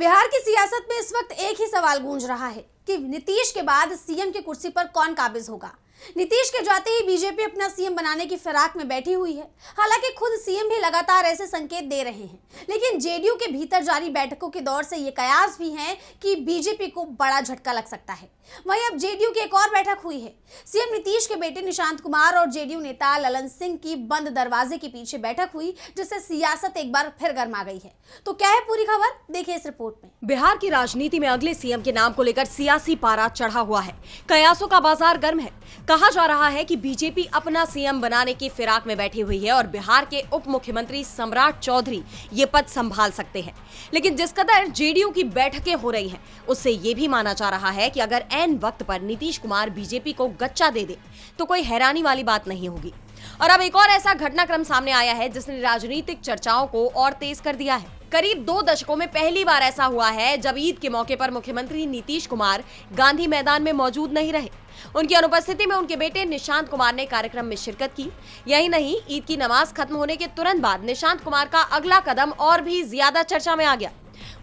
बिहार की सियासत में इस वक्त एक ही सवाल गूंज रहा है कि नीतीश के बाद सीएम की कुर्सी पर कौन काबिज होगा। नीतीश के जाते ही बीजेपी अपना सीएम बनाने की फिराक में बैठी हुई है। हालांकि खुद सीएम भी लगातार ऐसे संकेत दे रहे हैं, लेकिन जेडीयू के भीतर जारी बैठकों के दौर से ये कयास भी हैं कि बीजेपी को बड़ा झटका लग सकता है। वहीं अब जेडीयू की एक और बैठक हुई है। सीएम नीतीश के बेटे निशांत कुमार और जेडीयू नेता ललन सिंह की बंद दरवाजे के पीछे बैठक हुई, जिससे सियासत एक बार फिर गर्मा गई है। तो क्या है पूरी खबर, देखिए इस रिपोर्ट में। बिहार की राजनीति में अगले सीएम के नाम को लेकर सियासी पारा चढ़ा हुआ है। कयासों का बाजार गर्म है। कहा जा रहा है कि बीजेपी अपना सीएम बनाने की फिराक में बैठी हुई है और बिहार के उप मुख्यमंत्री सम्राट चौधरी ये पद संभाल सकते हैं। लेकिन जिस कदर जेडीयू की बैठकें हो रही हैं, उससे ये भी माना जा रहा है कि अगर ऐन वक्त पर नीतीश कुमार बीजेपी को गच्चा दे दे तो कोई हैरानी वाली बात नहीं होगी। और अब एक और ऐसा घटनाक्रम सामने आया है जिसने राजनीतिक चर्चाओं को और तेज कर दिया है। करीब 2 दशकों में पहली बार ऐसा हुआ है जब ईद के मौके पर मुख्यमंत्री नीतीश कुमार गांधी मैदान में मौजूद नहीं रहे। उनकी अनुपस्थिति में उनके बेटे निशांत कुमार ने कार्यक्रम में शिरकत की। यही नहीं, ईद की नमाज खत्म होने के तुरंत बाद निशांत कुमार का अगला कदम और भी ज्यादा चर्चा में आ गया।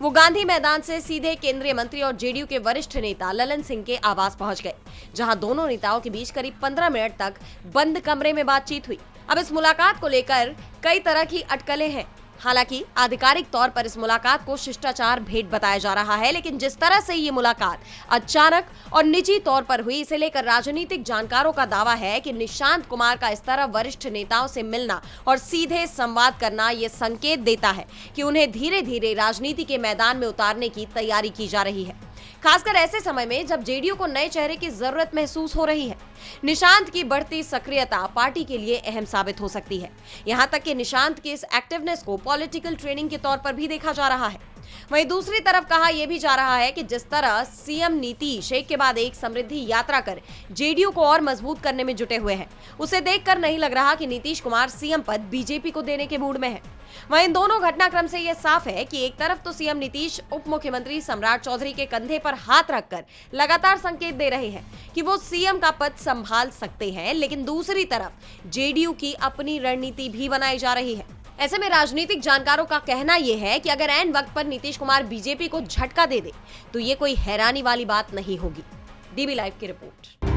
वो गांधी मैदान से सीधे केंद्रीय मंत्री और जेडीयू के वरिष्ठ नेता ललन सिंह के आवास पहुंच गए, जहां दोनों नेताओं के बीच करीब 15 मिनट तक बंद कमरे में बातचीत हुई। अब इस मुलाकात को लेकर कई तरह की अटकलें हैं। हालांकि आधिकारिक तौर पर इस मुलाकात को शिष्टाचार भेंट बताया जा रहा है, लेकिन जिस तरह से ये मुलाकात अचानक और निजी तौर पर हुई, इसे लेकर राजनीतिक जानकारों का दावा है कि निशांत कुमार का इस तरह वरिष्ठ नेताओं से मिलना और सीधे संवाद करना ये संकेत देता है कि उन्हें धीरे धीरे राजनीति के मैदान में उतारने की तैयारी की जा रही है, खासकर ऐसे समय में जब जेडीयू को नए चेहरे की जरूरत महसूस हो रही है। निशांत की बढ़ती सक्रियता पार्टी के लिए अहम साबित हो सकती है। यहां तक कि निशांत की इस एक्टिवनेस को पॉलिटिकल ट्रेनिंग के तौर पर भी देखा जा रहा है। वहीं दूसरी तरफ कहा यह भी जा रहा है कि जिस तरह सीएम नीतीश एक के बाद एक समृद्धि यात्रा कर जेडीयू को और मजबूत करने में जुटे हुए हैं, उसे देखकर नहीं लग रहा कि नीतीश कुमार सीएम पद बीजेपी को देने के मूड में है। वहीं इन दोनों घटनाक्रम से यह साफ है कि एक तरफ तो सीएम नीतीश उप मुख्यमंत्री सम्राट चौधरी के कंधे पर हाथ रखकर लगातार संकेत दे रहे हैं कि वो सीएम का पद संभाल सकते हैं, लेकिन दूसरी तरफ जेडीयू की अपनी रणनीति भी बनाई जा रही है। ऐसे में राजनीतिक जानकारों का कहना यह है कि अगर ऐन वक्त पर नीतीश कुमार बीजेपी को झटका दे दे तो ये कोई हैरानी वाली बात नहीं होगी। डीबी लाइव की रिपोर्ट।